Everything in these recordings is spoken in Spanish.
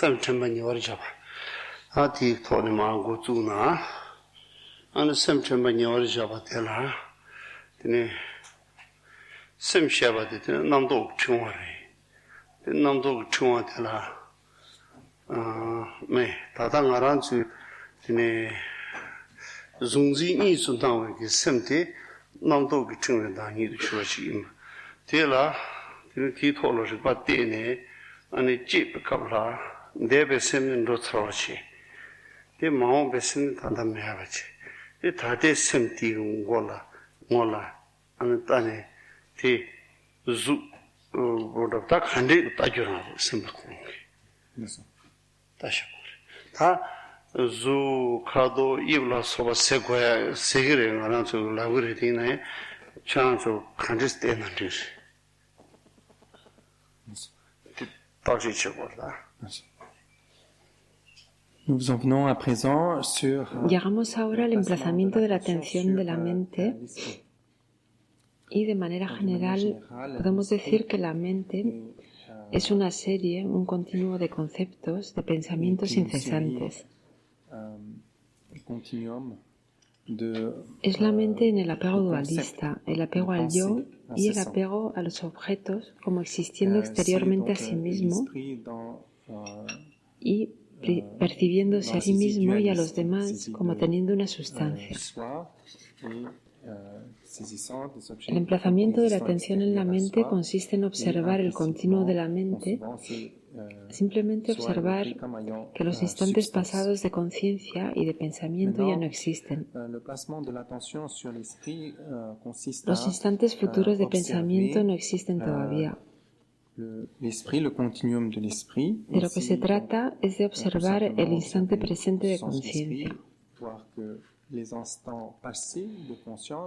Semchambani Orjava. Ati Tony Mangutuna, and Semchambani Orjava Tela, the Sem Shava, the Namdog Chumari, the Namdog Chumatela, me, Tatangaransu, the Zunzi Isuntan, the Semte, Namdog Chumani, the Shurashim. Tela, the Titology, but Dene, and a jeep Kabla, they be sending Rotrachi. The Mount Bessin and the Mavachi. It had a empty Mola, and Tane, the Zoo would have duck 100 Tajura, simple. Ta Zoo Cado, Evlas of a Sequoia, Segre, around to Lavuritina, chance of contest energies. Nous en venons à présent sur... Llegamos ahora al emplazamiento de la atención de la mente y de manera general podemos decir que la mente es una serie, un continuo de conceptos, de pensamientos incesantes. Es la mente en el apego dualista, el apego al yo y el apego a los objetos como existiendo exteriormente a sí mismo y percibiéndose a sí mismo y a los demás como teniendo una sustancia. El emplazamiento de la atención en la mente consiste en observar el continuo de la mente, simplemente observar que los instantes pasados de conciencia y de pensamiento ya no existen. Los instantes futuros de pensamiento no existen todavía. De lo que se trata es de observar el instante presente de conciencia.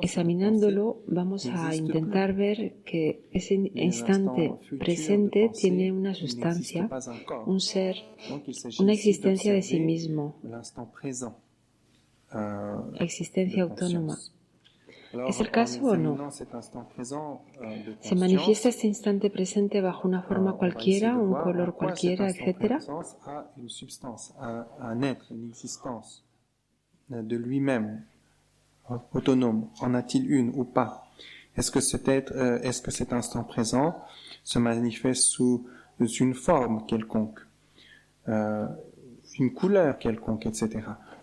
Examinándolo, vamos a intentar ver que ese instante presente tiene una sustancia, un ser, una existencia de sí mismo, existencia autónoma. ¿Es el caso o no? ¿Se manifiesta este instante presente bajo una forma cualquiera, un color cualquiera, etcétera? De lui-même, autonome, en a-t-il une ou pas? Est-ce que cet instant présent se manifeste sous une forme quelconque, une couleur quelconque, etc.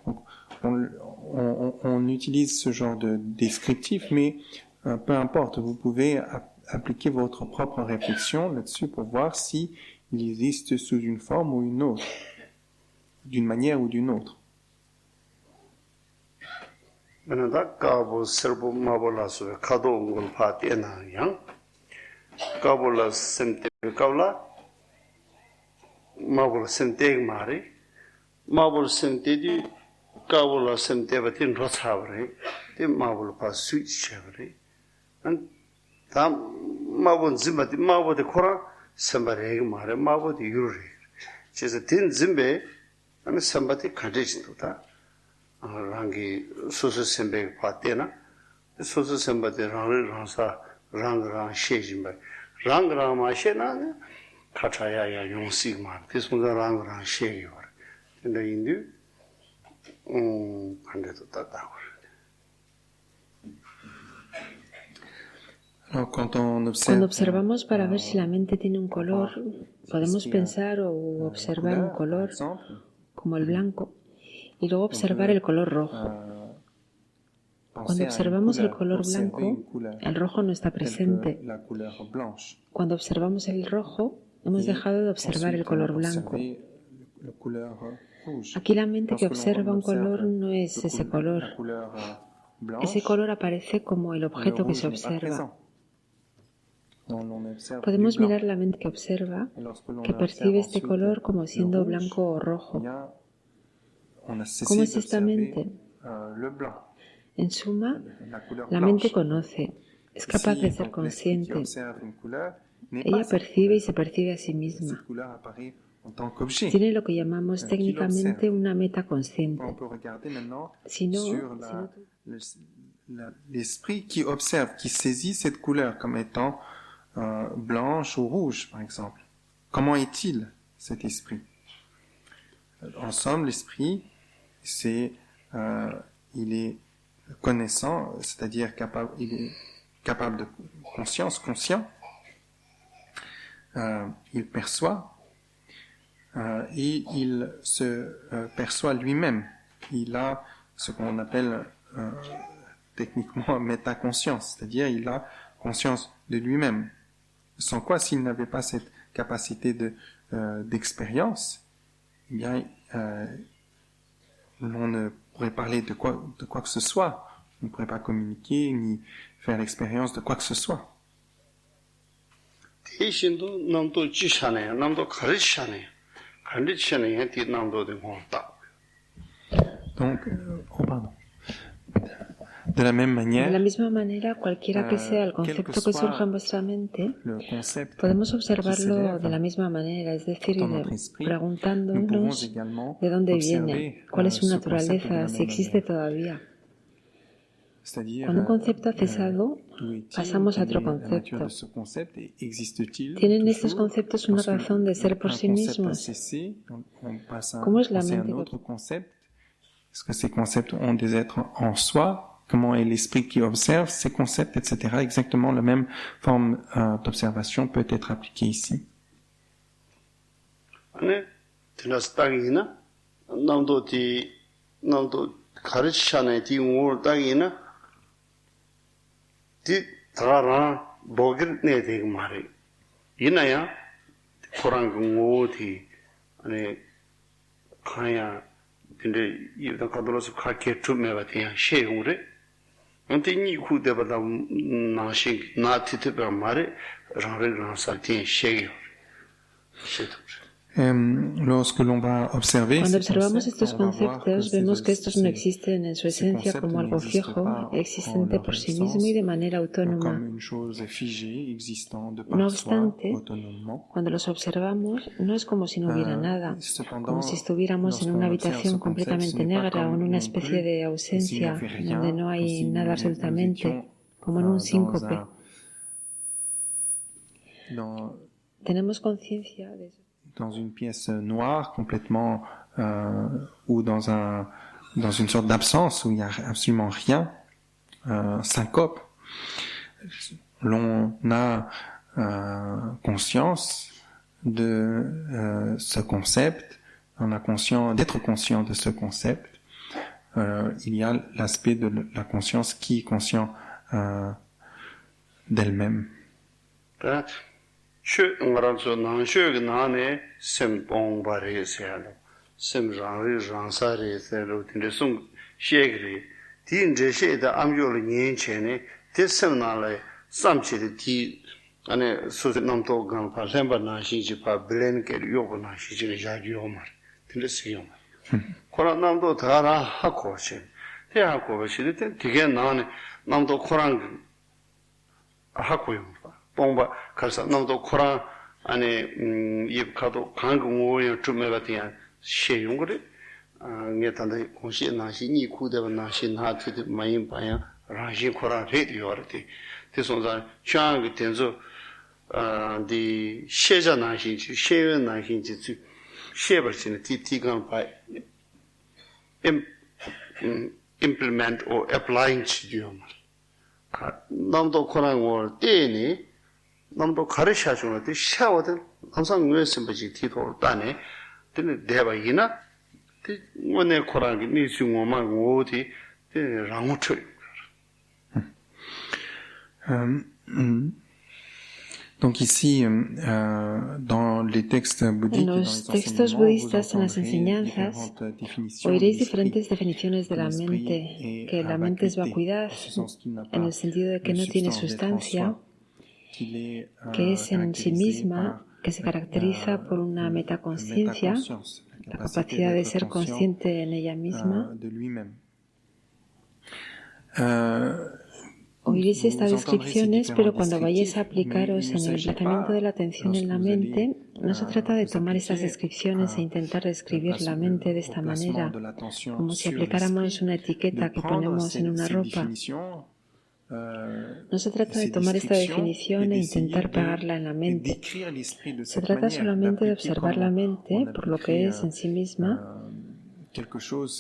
Donc, on utilise ce genre de descriptif, mais peu importe, vous pouvez appliquer votre propre réflexion là-dessus pour voir si il existe sous une forme ou une autre, d'une manière ou d'une autre. Kabu Serbu Mabola Sue Kado Ngulpa Tena Yang Kabula Semte Kaula Mabul Semte Mari Mabul Semte di Kabula Semte Batin Rothavre the Mabul Pa Switch Chevre and Tam Mabun Zimbati Mabu the Kora Sambare Mare Mabu the Yuri. She's a tin Zimbe and somebody condition to that. Rangi Susu Sembe Patena, the Susu Semba de Ransa, Rang Shejimba, Rang Mashena, Kataya Yon Sigma, this was a Rang Shegiver. In the Hindu, Cuando observamos para ver si la mente tiene un color, podemos pensar o observar un color como el blanco. Y luego observar el color rojo. Cuando observamos el color blanco, el rojo no está presente. Cuando observamos el rojo, hemos dejado de observar el color blanco. Aquí la mente que observa un color no es ese color. Ese color aparece como el objeto que se observa. Podemos mirar la mente que observa, que percibe este color como siendo blanco o rojo. ¿Cómo es esta mente? En suma, la mente conoce, es capaz de ser consciente. Ella percibe y se percibe a sí misma. Tiene lo que llamamos técnicamente una meta consciente. Si no, l'esprit qui observe, qui saisit cette couleur comme étant blanche ou rouge, par exemple. Comment est-il, cet esprit? En somme, l'esprit, il est connaissant, c'est-à-dire il est capable de conscience, conscient. Il perçoit et il se perçoit lui-même. Il a ce qu'on appelle techniquement métaconscience, c'est-à-dire il a conscience de lui-même. Sans quoi, s'il n'avait pas cette capacité d'expérience, eh bien, on ne pourrait parler de quoi que ce soit. On ne pourrait pas communiquer ni faire l'expérience de quoi que ce soit. Donc, pardon. De la misma manera, cualquiera que sea el concepto que surja en vuestra mente, podemos observarlo de la misma manera, es decir, preguntándonos de dónde viene, cuál es su naturaleza, si existe todavía. Cuando un concepto ha cesado, pasamos a otro concepto. ¿Tienen estos conceptos una razón de ser por sí mismos? ¿Cómo es la mente? Est-ce que ces concepts ont des êtres en soi? Comment est l'esprit qui observe ces concepts, etc. Exactement la même forme d'observation peut être appliquée ici. 근데 이다 가도로서 가게 좀해봐 대한 셰용래 안테니 후데바다 나시 나티트가 말에 라레랑 살티 셰요 Lorsque l'on va observer Cuando observamos estos conceptos, vemos que estos no existen en su esencia como algo fijo, existente por sí mismo y de manera autónoma. No obstante, cuando los observamos, no es como si no hubiera nada, como si estuviéramos en una habitación completamente negra o en una especie de ausencia donde no hay nada absolutamente, como en un síncope. Tenemos conciencia de eso. Dans une pièce noire complètement ou dans une sorte d'absence où il n'y a absolument rien, syncope, l'on a conscience de ce concept, on a d'être conscient de ce concept. Il y a l'aspect de la conscience qui est conscient d'elle-même. Chö ngaranzo nang chö ge nane sem pong bare selo sem rang sare selo tinde sung shegri tin je she da amyo le nyin chene te sem na le sam chi de ti ane so nam to gan pa sem ba na shi ji pa blen ke yo ba na shi ji ne ja ju yo ma tinde se yo ma kora nam do da ra ha ko che te ha ko ba shi de te ge nane nam do korang ha ko yo 봉바 가서 너도 코라 안에 입카도 강공오에 좀 해봤더니 셰용 그래 녜단데 공시 나시 니 쿠데바 나시 나티드 마인 바야 라시 코라 레디오르티 대선자 샹게 된저 디 셰자 나시지 셰외 나시지 셰버치네 티티간 바 implement or applying 지요 남도 코랑 월 때니 남도 가르쳐 주는 데 샤워든 항상 뇌스 뭐지 티도 따네 근데 대바이나 원에 코랑이 니중오만 오디 랑우처 Donc ici, dans les textes bouddhiques, en los textos budistas, en las enseñanzas, oiréis diferentes definiciones de la mente, que la mente es vacuidad, en el sentido de que no tiene sustancia, que es en sí misma, que se caracteriza por una metaconsciencia, la capacidad de ser consciente en ella misma. Oiréis estas descripciones, pero cuando vayáis a aplicaros en el emplazamiento de la atención en la mente, no se trata de tomar estas descripciones e intentar describir la mente de esta manera, como si aplicáramos una etiqueta que ponemos en una ropa. No se trata de tomar esta definición e intentar pegarla en la mente. Se trata solamente de observar la mente por lo que es en sí misma,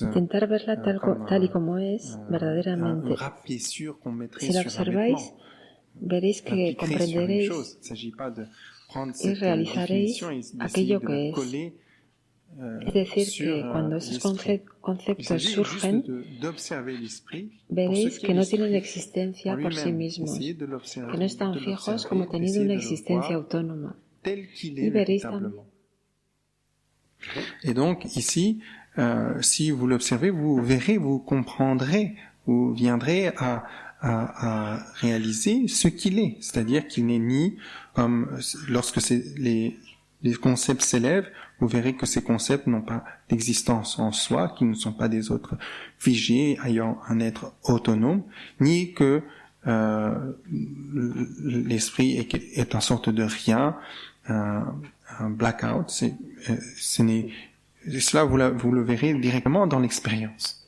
intentar verla tal y como es verdaderamente. Si la observáis, veréis que comprenderéis y realizaréis aquello que es. Es decir, que cuando esos conceptos surgen, veréis que no tienen existencia por sí mismos, que no están fijos como teniendo una existencia autónoma. Y veréis también. Et donc ici, si vous l'observez, vous verrez, vous comprendrez, vous viendrez à réaliser ce qu'il est. C'est-à-dire qu'il n'est ni, lorsque les concepts s'élèvent, vous verrez que ces concepts n'ont pas d'existence en soi, qu'ils ne sont pas des autres figés, ayant un être autonome, ni que l'esprit est une sorte de rien, un blackout. Cela, vous le verrez directement dans l'expérience.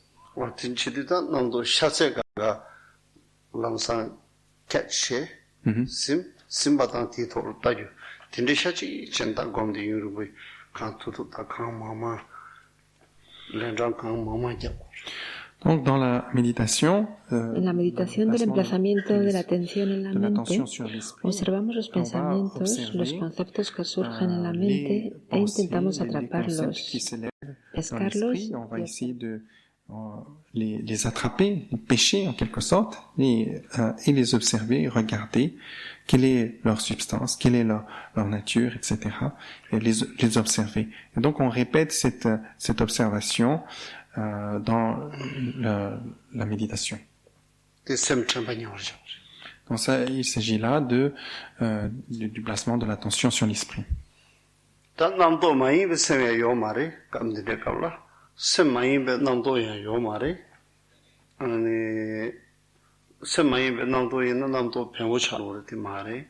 Donc, dans la méditation, en la meditación del emplazamiento de la atención en la mente, observamos los pensamientos, los conceptos que surgen en la mente e intentamos atraparlos, pescarlos on va essayer de les attraper, les pêcher en quelque sorte, et les observer, regarder quelle est leur substance, quelle est leur nature, etc. Et les observer. Et donc on répète cette observation dans la méditation. Donc ça, il s'agit là du placement de l'attention sur l'esprit. Semaimbe namdo ya yo mare semaimbe namdo ya namdo penwo chalo de mare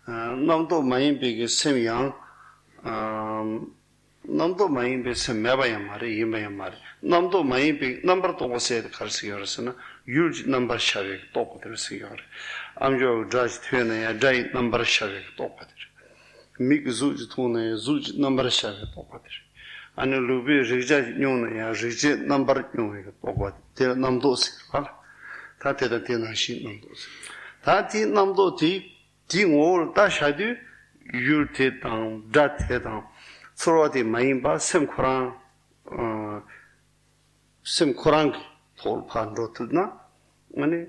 namdo maimbe ge semyang namdo maimbe semeba ya mare yimba ya mare namdo maimbe number to se de karsi yorasana huge number shave to poter se yor amjo judge thene ya dai number shave to poter mig zuj thone zuj number shave to poter 아니 루비 리자 뇽이야 리제 넘버 뇽이가 보고 대 남도스 알 다테다 대나시 남도스 다티 남도티 디올 다샤디 율테당 다테당 서로디 마인바 셈코랑 셈코랑 돌판도 뜨나 아니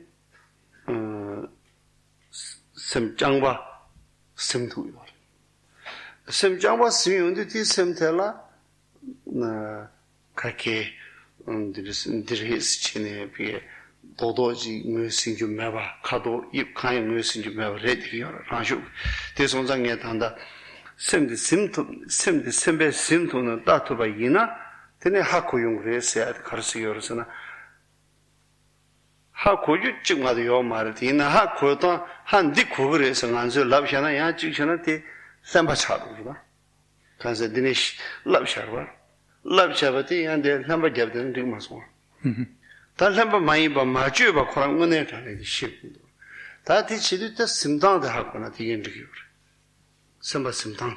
셈짱바 셈투요 셈짱바 스미운데 티 셈텔라 kake dirhis chine pie dodoji ngösinju meba kado ip kaya ngösinju meba redi yor ranshu te sonjang ye tanda sembe simtu na datuba yina tene haku yungre se karsi yorosana haku yu chingmadu yo marati yina haku to han di kugre se nganzo labshana ya chikshana te semba chadu ba kanse dinesh labsharwa labshabati yande lamba jabden digmaswa ta lamba maiba majuba korang ngone tane shibdo ta ti chidu ta simdang da hakona tigen diyor samba simdang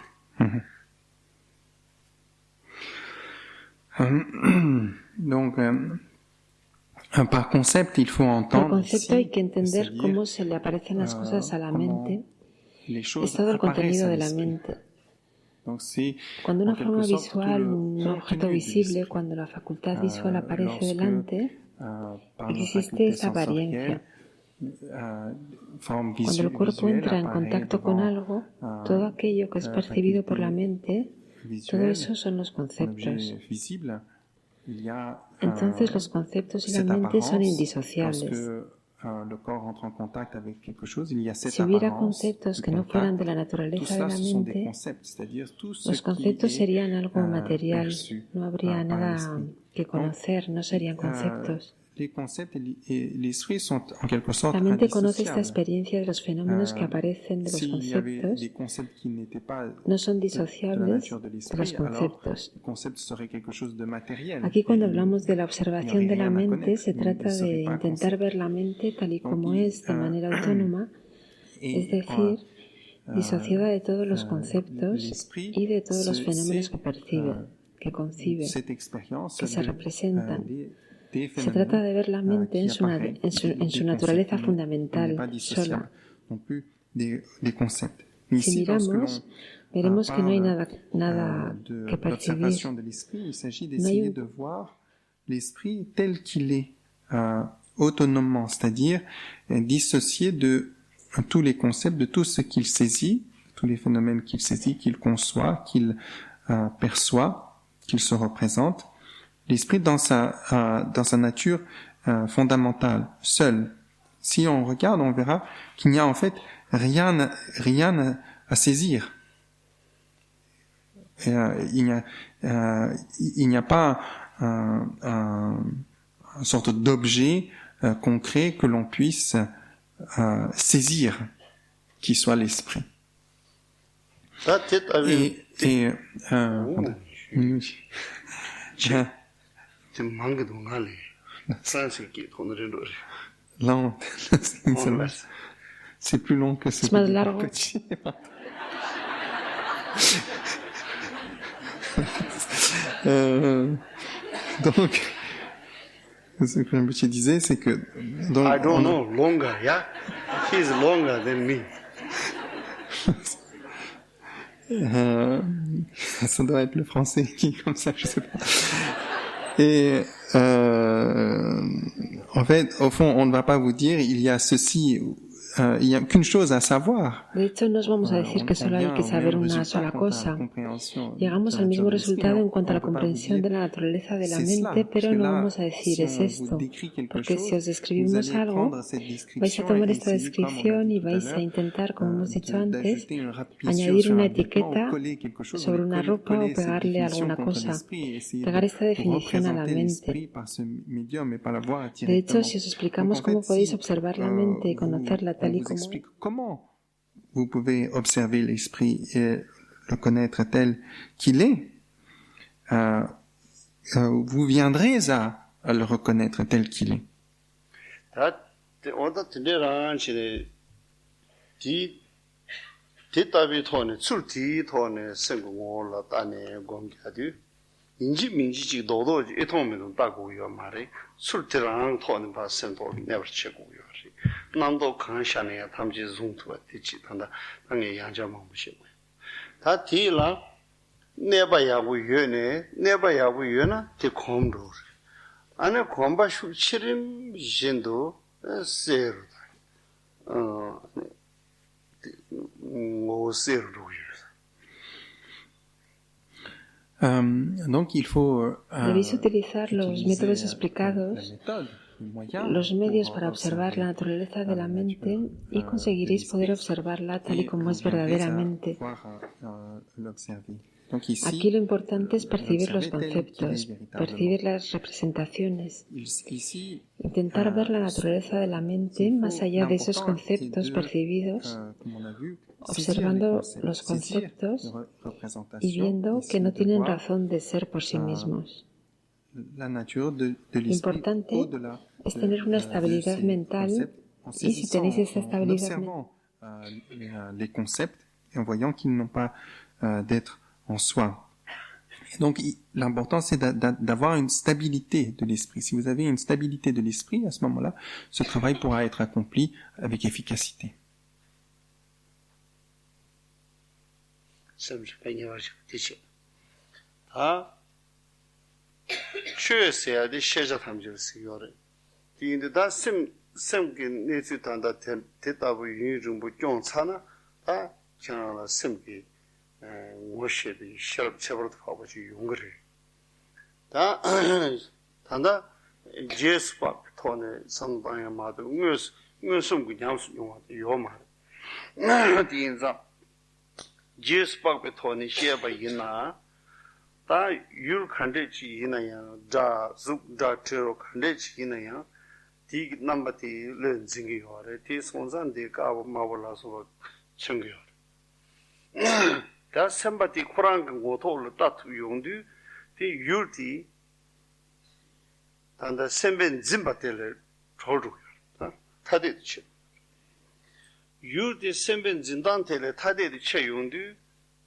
donc par concept il faut entendre por concepto hay que entender cómo se le aparecen las cosas a la mente es todo el contenido de la mente. Cuando una forma visual, un objeto visible, cuando la facultad visual aparece delante, existe esa apariencia. Cuando el cuerpo entra en contacto con algo, todo aquello que es percibido por la mente, todo eso son los conceptos. Entonces los conceptos y la mente son indisociables. Si hubiera conceptos que no fueran de la naturaleza de la mente, los conceptos serían algo material, no habría nada que conocer, no serían conceptos. les concepts et l'esprit sont en quelque sorte La mente conoce esta indissociables. experiencia de los fenómenos que aparecen de los S'il y avait conceptos, des concepts qui n'étaient pas no son de la disociables nature de de los l'esprit, alors conceptos. le concept serait quelque chose de matériel. Aquí cuando Et hablamos de la il n'y observación aurait de la rien à mente, connaître. se Il ne trata de serait pas intentar concept. ver la mente tal y Donc, como es, de manera autónoma, es decir, disociada de todos los conceptos l'esprit, y de todos los c'est, fenómenos que percibe, que concibe, cette expérience que se de, representan. des Se trata de ver la mente qui en su apparaissent, naturaleza il n'est fundamental, pas dissociable sola. non plus des concepts. Mais Si ici, lorsque miramos, l'on veremos que no hay parle nada de que percibir. l'observation de l'esprit, il s'agit No hay d'essayer de voir l'esprit tel qu'il est, autonomement, c'est-à-dire dissocié de tous les concepts, de tout ce qu'il saisit, tous les phénomènes qu'il saisit, qu'il conçoit, qu'il perçoit, qu'il se représente. L'esprit dans sa nature fondamentale, seul. Si on regarde, on verra qu'il n'y a en fait rien à saisir. Il n'y a pas une sorte d'objet concret que l'on puisse saisir, qui soit l'esprit. Non, c'est plus long que ce que largo. Donc, ce que je disais, c'est que... Donc, I don't know, longer, yeah? He's longer than me. Ça doit être le français qui est comme ça, je sais pas. Et en fait, au fond, on ne va pas vous dire il y a ceci, il y a qu'une chose à savoir. De hecho, no os vamos a decir que solo hay que saber una sola cosa. Llegamos al mismo resultado en cuanto a la comprensión de la naturaleza de la mente, pero no vamos a decir es esto, porque si os describimos algo, vais a tomar esta descripción y vais a intentar, como hemos dicho antes, añadir una etiqueta sobre una ropa o pegarle alguna cosa, pegar esta definición a la mente. De hecho, si os explicamos cómo podéis observar la mente y conocerla tal y como es, comment vous pouvez observer l'esprit et le connaître tel qu'il est, vous viendrez à le reconnaître tel qu'il est. 인지 민지지 너도 이통면은 따고요 말이 술티랑 토는 바센도 never check고요. 남도 강샤네야 탐지 중투가 되지 단다. 당에 양자만 보시고. 다 뒤라 내봐야고 유나 티 콤도. 안에 콤바 슈치림 진도 세르다. 세르도. Donc il faut debéis utilizar los métodos explicados, los medios para observar la naturaleza de la mente y conseguiréis poder observarla tal y como es verdaderamente. Aquí lo importante es percibir los conceptos, percibir las representaciones, intentar ver la naturaleza de la mente más allá de esos conceptos percibidos, observando los conceptos y viendo que no tienen razón de ser por sí mismos. Lo importante es tener una estabilidad mental y si tenéis esta estabilidad mental, les concepts en voyant qu'ils n'ont pas d'être en soi. Donc l'important c'est d'avoir une stabilité de l'esprit. Si vous avez une stabilité de l'esprit, à ce moment-là, ce travail pourra être accompli avec efficacité. 워시비 셔럽 하고지 용거래 다 단다 제스파 토네 선방에 마도 응스 그냥 용한테 요말 디인자 제스파 토네 시에바 있나 다 율 칸데치 이나야 자 죽다 테로 칸데치 이나야 디 넘버티 렌징이 요래 디 손잔데 까고 마블라서 챙겨 다 셈바티 쿠란 고토를 따투 용디 디 율티 단다 셈벤 짐바텔을 조르고 타데치 율티 셈벤 진단텔에 타데디 채용디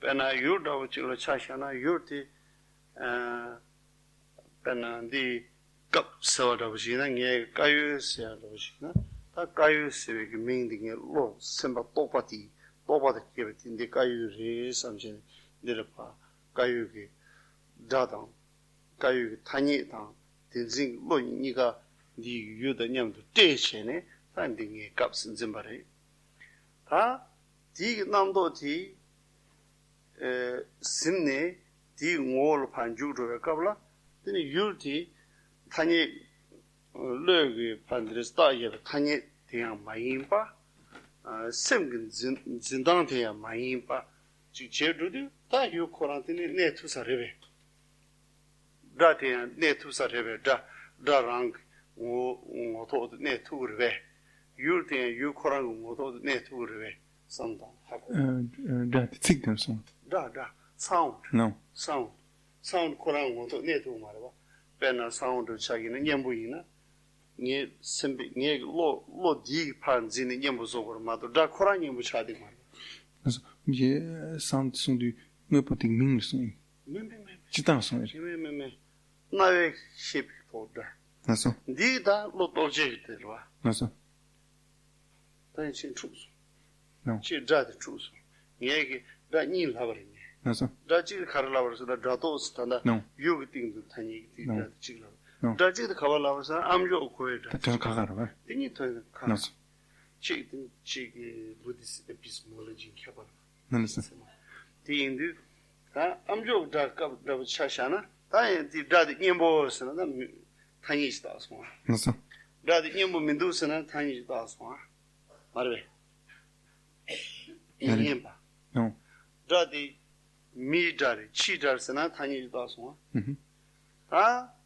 베나 율다고 찍을 차샤나 율티 베나디 갑서다고 지나 게 까유스야다고 지나 다 까유스의 명딩에 로 셈바 똑바티 게베인데 까유리 삼진 내려봐 까유기 자당 까유기 타니당 딘징 로니가 니 유다 냠도 대체네 단딩에 값은 좀 말해 다 디 남도티 심네 디 ngol 판주로 갑라 디 유티 타니 löge 판드스타예 타니 대양 마인바 semgin zindang te ya mayin pa chi chedudu ta yu korantini ne tu sa rebe da te ya ne tu sa rebe da rang ngo to ne tu rebe yu te ya yu korang ngo to ne tu rebe samdang da tsigdam son da sound no sound korang ngo to ne tu ma ba pena sound chagina nyembu ina 네 sembi 네 lo di panzini nyembu sogor mato da koran nyembu chadi ma also je sound son du me poting ming son me chitan son me nawe ship to da also di da lo doje de wa also dan chin chu no chi da de chu ye da ni la bar ni also da chi khar la bar so da to sta da yu ting du thani di da chi la 다지도 가발라서 암조 고에다 저 가가라 봐 띵이 더 가. 나서 치 부디스 에피스몰로지 켜봐. 나서 띵인데 다 암조 다가 샤샤나 다에 디다디 임보스나 다 타니 있다서 나서 다디 임보 민두스나 타니 있다서 말해 임바 no 다디 미다리 치다스나 타니 있다서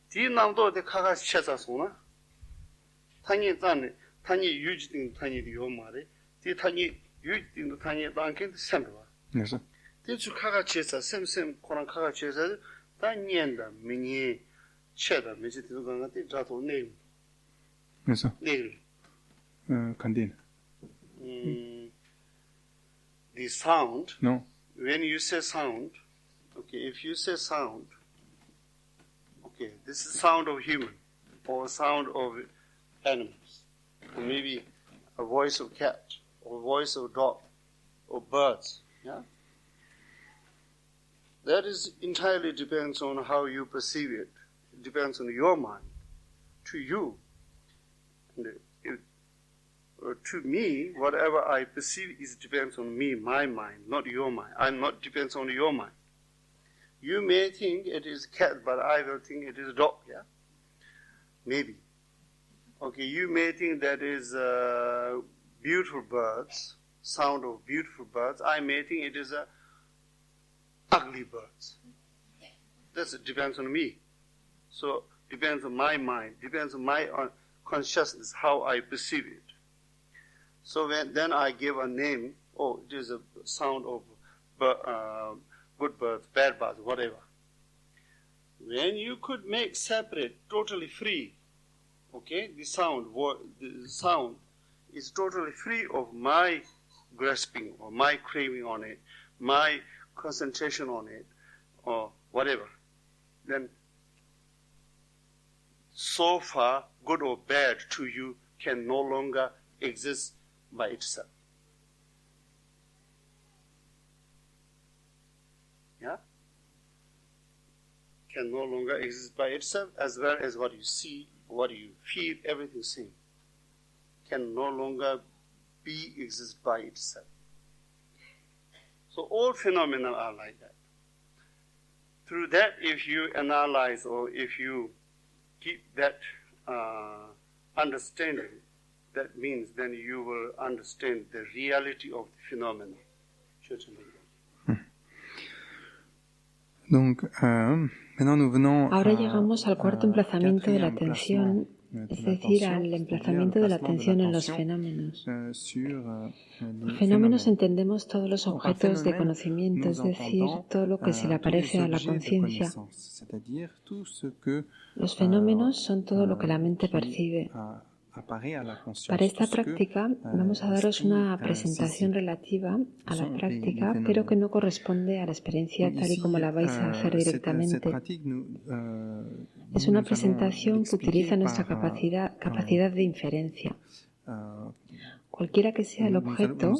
디 남도데 카가 쳇자소나 타니 잔네 타니 유지딩 타니디 요 말에 디 타니 유지딩 타니 단켄 셈바 나서 디주 카가 쳇자 셈셈 코란 카가 쳇자 다 년다 미니 쳇다 미지 디도가 디 자도 네 나서 네 간딘 the sound no when you say sound okay if you say sound okay, this is sound of human, or sound of animals, or maybe a voice of cat, or voice of dog, or birds. Yeah, that is entirely depends on how you perceive it. It depends on your mind. To you, and to me, whatever I perceive is depends on me, my mind, not your mind. I'm not depends on your mind. You may think it is cat, but I will think it is dog, yeah? Maybe. Okay, you may think that is beautiful birds, sound of beautiful birds. I may think it is ugly birds. That depends on me. So, depends on my mind, depends on my consciousness, how I perceive it. So then I give a name, oh, it is a sound of good birds, bad birds, whatever. When you could make separate, totally free, okay, the sound is totally free of my grasping or my craving on it, my concentration on it, or whatever. Then, so far, good or bad to you can no longer exist by itself. Yeah? Can no longer exist by itself, as well as what you see, what you feel, everything same. Can no longer exist by itself. So all phenomena are like that. Through that, if you analyze or if you keep that understanding, that means then you will understand the reality of the phenomena. Donc, maintenant nous venons Ahora llegamos al cuarto emplazamiento de la atención, es decir, al emplazamiento de la atención en los fenómenos. Por fenómenos entendemos todos los objetos de conocimiento, es decir, todo lo que se le aparece a la conciencia. Los fenómenos son todo lo que la mente percibe. Para esta práctica vamos a daros una presentación relativa a la práctica, pero que no corresponde a la experiencia tal y como la vais a hacer directamente. Es una presentación que utiliza nuestra capacidad de inferencia. Cualquiera que sea el objeto,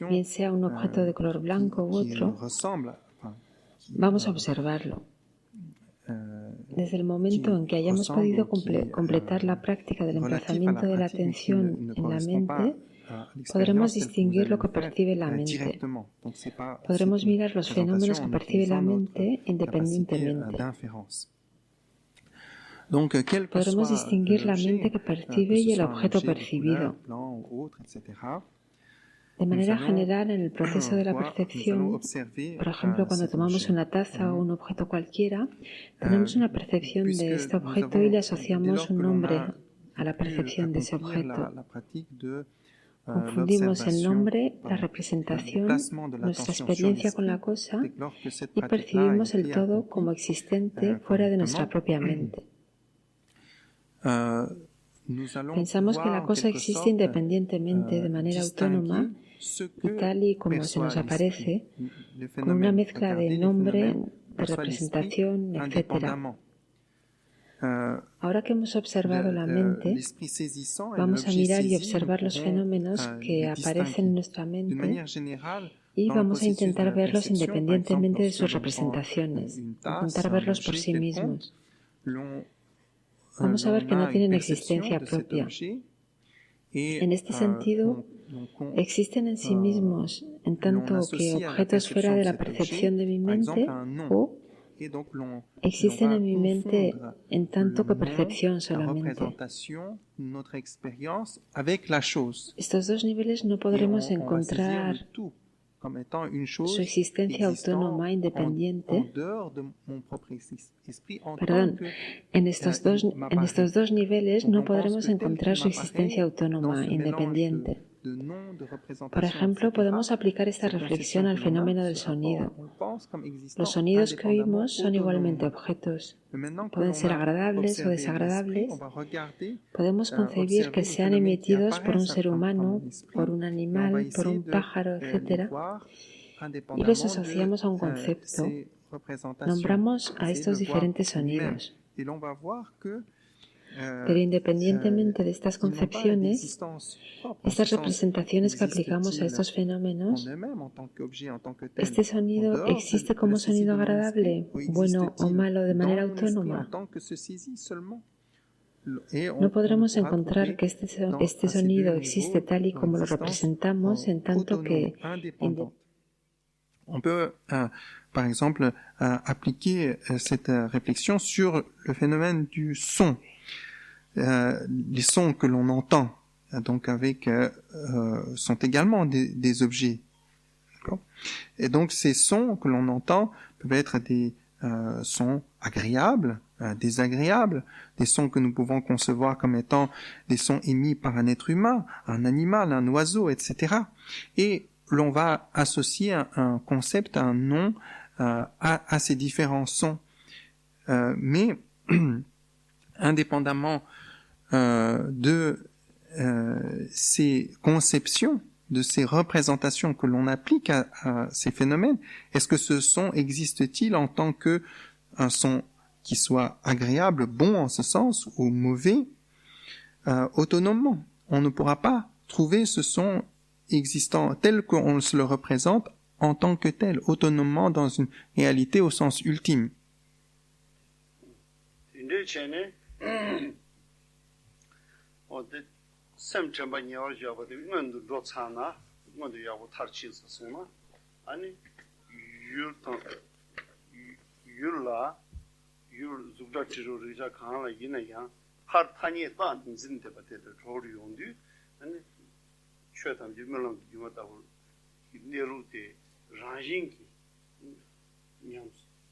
bien sea un objeto de color blanco u otro, vamos a observarlo. Desde el momento en que hayamos podido completar la práctica del emplazamiento de la atención en la mente, podremos distinguir lo que percibe la mente. Podremos mirar los fenómenos que percibe la mente independientemente. Podremos distinguir la mente que percibe y el objeto percibido. De manera general, en el proceso de la percepción, por ejemplo, cuando tomamos una taza o un objeto cualquiera, tenemos una percepción de este objeto y le asociamos un nombre a la percepción de ese objeto. Confundimos el nombre, la representación, nuestra experiencia con la cosa y percibimos el todo como existente fuera de nuestra propia mente. Pensamos que la cosa existe independientemente, de manera autónoma y tal y como se nos aparece, con una mezcla de nombre, de representación, etc. Ahora que hemos observado la mente, vamos a mirar y observar los fenómenos que aparecen en nuestra mente y vamos a intentar verlos independientemente de sus representaciones, intentar verlos por sí mismos. Vamos a ver que no tienen existencia propia. En este sentido, existen en sí mismos en tanto que objetos fuera de la percepción de mi mente o existen en mi mente en tanto que percepción solamente. Estos dos niveles no podremos encontrar su existencia autónoma independiente. Perdón, en estos dos niveles no podremos encontrar su existencia autónoma independiente. Por ejemplo, podemos aplicar esta reflexión al fenómeno del sonido. Los sonidos que oímos son igualmente objetos. Pueden ser agradables o desagradables. Podemos concebir que sean emitidos por un ser humano, por un animal, por un pájaro, etc. Y los asociamos a un concepto. Nombramos a estos diferentes sonidos. Pero independientemente de estas concepciones, estas representaciones que aplicamos a estos fenómenos, ¿este sonido existe como sonido agradable, bueno o malo de manera autónoma? No podremos encontrar que este sonido existe tal y como lo representamos en tanto que... On peut, par exemple, appliquer cette réflexion sur le phénomène du son. Les sons que l'on entend, donc sont également des objets. Et donc ces sons que l'on entend peuvent être des sons agréables, désagréables, des sons que nous pouvons concevoir comme étant des sons émis par un être humain, un animal, un oiseau, etc. Et l'on va associer un concept, un nom à ces différents sons. Mais indépendamment de ces conceptions, de ces représentations que l'on applique à ces phénomènes, est-ce que ce son existe-t-il en tant que un son qui soit agréable, bon en ce sens, ou mauvais, autonomement? On ne pourra pas trouver ce son existant tel qu'on se le représente en tant que tel, autonomement dans une réalité au sens ultime.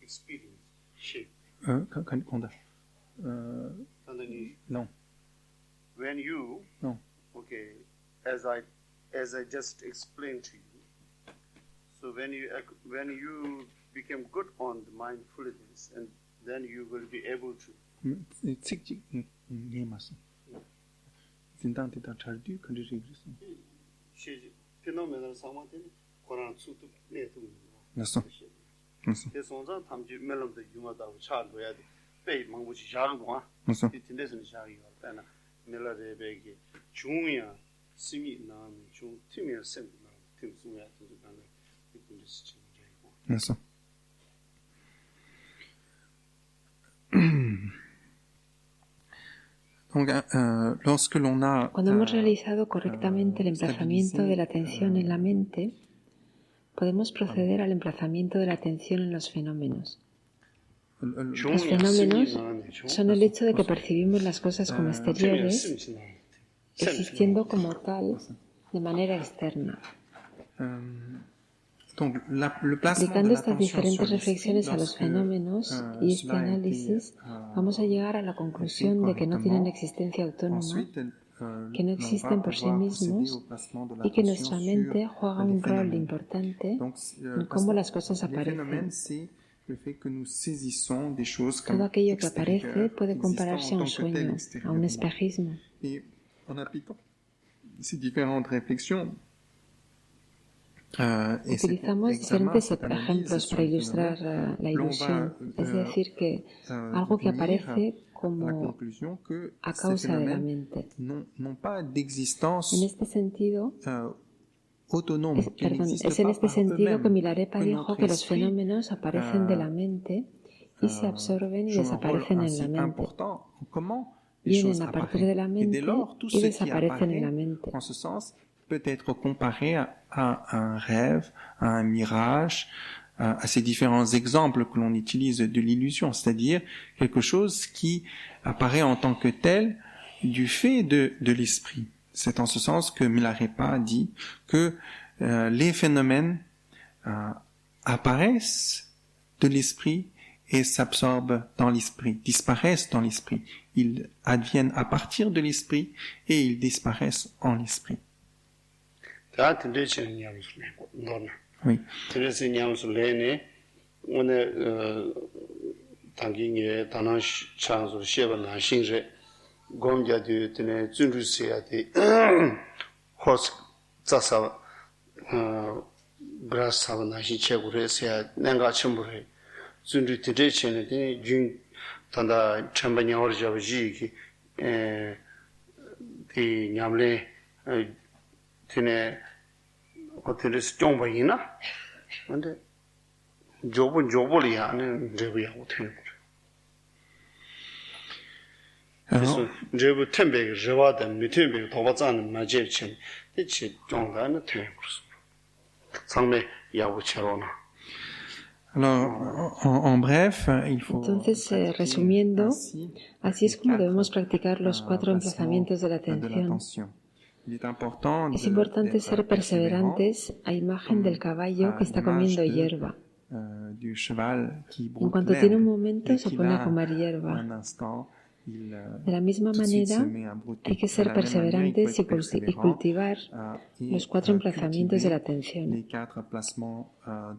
experience shape. Non. When you, No. okay, as I just explained to you, so when you become good on the mindfulness, and then you will be able to. Phenomenal samadhi, Quran sutu netu. Nasıl? Te sonza tamji melam de yuma da cha lo ya de bei mangbu chi sha lo Nasıl? ti tinde sun sha yo ta na mela de be ge chung ya simi na chung tim ya sem na tim su ya tu da na ti kun dis chi ya yo. Nasıl? Donc, lorsque l'on a Cuando hemos realizado correctamente el emplazamiento de la atención en la mente, podemos proceder al emplazamiento de la atención en los fenómenos. Los fenómenos son el hecho de que percibimos las cosas como exteriores, existiendo como tal de manera externa. Aplicando estas diferentes reflexiones a los fenómenos y este análisis, vamos a llegar a la conclusión de que no tienen existencia autónoma, que no existen por sí mismos y que nuestra mente juega un rol importante en cómo las cosas aparecen. Todo aquello que aparece puede compararse a un sueño, a un espejismo. Utilizamos diferentes ejemplos para ilustrar la ilusión, es decir, que algo que aparece como a causa de la mente. En este sentido, es en este sentido que Milarepa dijo que los fenómenos aparecen de la mente y se absorben y desaparecen en la mente. Vienen a partir de la mente y desaparecen en la mente. Peut être comparé à un rêve, à un mirage, à ces différents exemples que l'on utilise de l'illusion, c'est-à-dire quelque chose qui apparaît en tant que tel du fait de l'esprit. C'est en ce sens que Milarepa dit que les phénomènes apparaissent de l'esprit et s'absorbent dans l'esprit, disparaissent dans l'esprit. Ils adviennent à partir de l'esprit et ils disparaissent en l'esprit. Oui. 어떻게 쫑바이나 근데 조불이 하는 저비하고 되는 거죠. 그래서 저부 템베 저와다 미템베 도바자는 마제친 대체 정가는 되는 거죠. 상매 야부처럼. Alors, en bref, il faut. Entonces, resumiendo, así es como debemos practicar los 4 emplazamientos de la atención. Es importante ser perseverantes a imagen del caballo que está comiendo hierba. En cuanto tiene un momento, se pone a comer hierba. De la misma manera, hay que ser perseverantes y cultivar los 4 emplazamientos de la atención.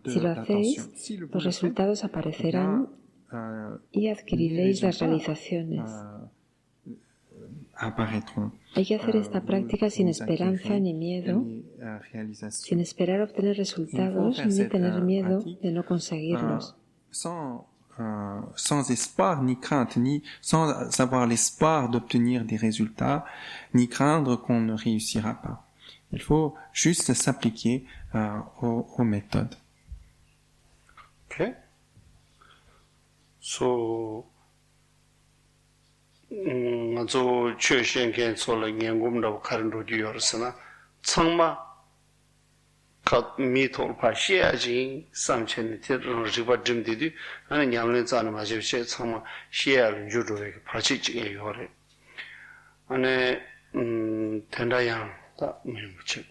Si lo hacéis, los resultados aparecerán y adquiriréis las realizaciones. Hay que hacer esta práctica sin esperanza ni miedo, sin esperar obtener resultados ni tener miedo de no conseguirlos. Sans espoir ni crainte, ni sans avoir l'espoir d'obtenir des résultats, ni craindre qu'on ne réussira pas. Il faut juste s'appliquer aux méthodes. Okay. So, 저 최신gen sol의 연구문하고 가른도 뒤열으나 청마 각 미토파 시야지 삼천이 되는 지바 dim디디 아니 냠는 자는 마십시 청마 시야를 주로에 파치지게 요래 안에 된다양 다 뭐지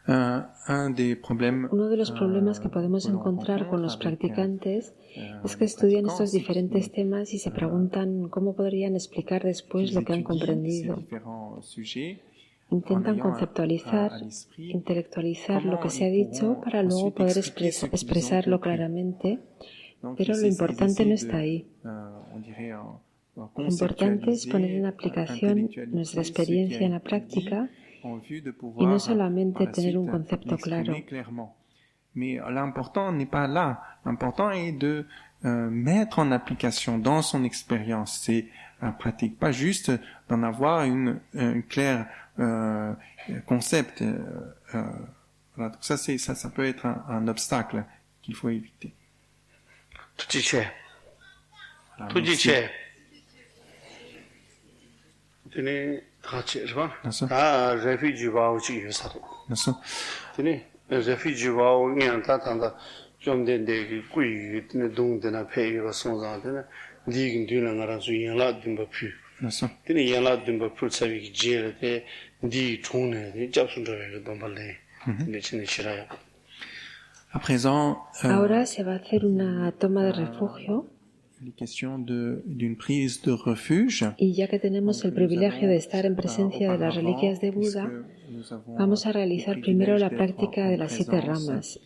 Uno de los problemas que podemos encontrar con los practicantes es que estudian estos diferentes temas y se preguntan cómo podrían explicar después lo que han comprendido. Intentan conceptualizar, intelectualizar lo que se ha dicho para luego poder expresarlo claramente, pero lo importante no está ahí. Lo importante es poner en aplicación nuestra experiencia en la práctica y no solamente tener un concepto claro. Mais l'important n'est pas là. L'important est de mettre en application dans son expérience ces pratiques, pas juste d'en avoir une claire concept. Voilà. Donc ça peut être un obstacle qu'il faut éviter. Tout y est. Voilà, Tout y merci. est. Tene thache rwa. Naso. Ta refugee wa chi yusaro. Naso. Tene refugee wa ngan ta ta 좀 된데 그 꾸이 동대나 폐가 송자한테는 니긴 뒤는 나랑 수행라 듬바 피 Naso. tene yala dimba pulsavi jere te di chone de japsun de dombale ne chine shiraya. À présent, Ahora se va a hacer una toma de refugio. les questions d'une prise de refuge. Y ya que tenemos el privilegio de estar en presencia de las reliquias de Buda, vamos a realizar primero la práctica de las 7 ramas.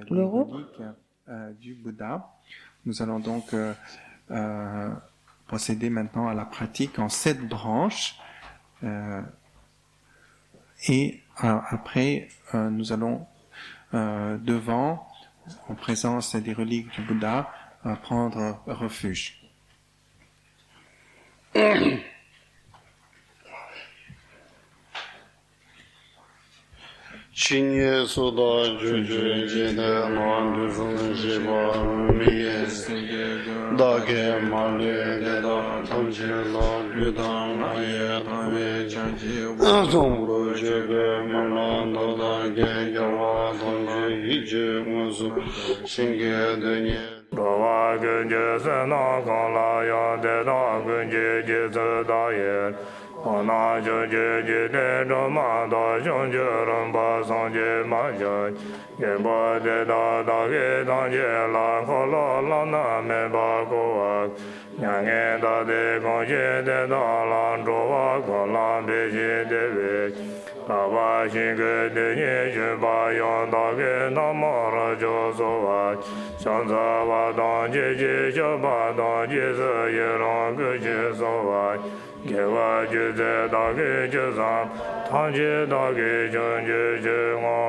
Luego, du Bouddha. Nous allons donc procéder maintenant à la pratique en 7 branches. Et après, nous allons devant, en présence des reliques du Bouddha, prendre refuge. Shinye soda juju jene mandu zung jiba miye dage male de da tamche la lyudang aye tame zongro jebe malanda dage yawa tongje hije musu shinge denye Dava gunje sena kala ya de da gunje jeze da ye Ona je je de do ma da jong je ram ba sang je ma ja ye ba de da da ge da je la ko la la na me ba ko wa nya nge da de ko je de da la do wa ko la de je de ve la ba shi ge de ye je ba yo da ge na ma ra jo so wa shang za wa da je je jo ba da je se ye rang ge je so wa Gewa jeze dage jezam, tanje dage janje je ngo